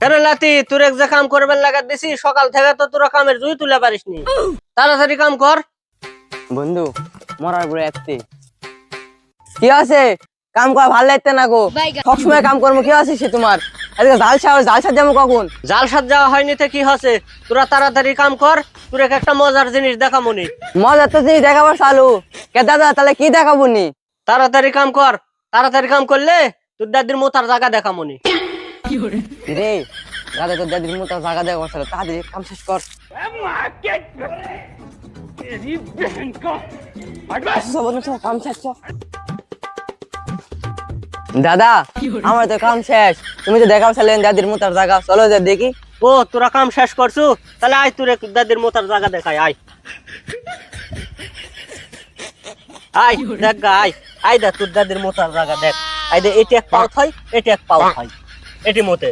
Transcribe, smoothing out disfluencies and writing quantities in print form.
কেন লাতি তোর এক যে কাম করবেন লাগাত দিছি সকাল থেকে তো তোরা কামের জুই তুলে পারিসনি। তাড়াতাড়ি কাম কর। বন্ধু মরার পরে আসতে কি আছে? কাম করা ভালো লাগতে না গো, সবসময় কাম করবো। কি আছে সে তোমার? আজকে জালসা যাবো কখন? জাল সাত যাওয়া হয়নি তো কি হচ্ছে? তোরা তাড়াতাড়ি কাম কর, তোর একটা মজার জিনিস দেখামুনি। মজা তো জিনিস দেখাবার চালু। কে দাদা তাহলে কি দেখাবো নি? তাড়াতাড়ি কাম কর, তাড়াতাড়ি কাম করলে তোর দাদির মোতার জায়গা দেখামুনি। রে দাদা তোর দাদির মতো জায়গা দেখাবার চালু, তাড়াতাড়ি কাম শেষ কর। কাম শেষ কর। দাদা আমার তো কাম শেষ, তুমি তো দেখাও ছিলেন দাদির মোতার জায়গা, চলো যা দেখি। ও তোরা কাম শেষ করছু, তাহলে আয় তোর দাদির মোতার জায়গা দেখাই। আয় আয় দেখ গা, আয় আয় দেখ তোর দাদির মোতার জায়গা দেখ। আয় দে, এটি এক পাও থাই, এটি এক পাও থাই, এটি মতে।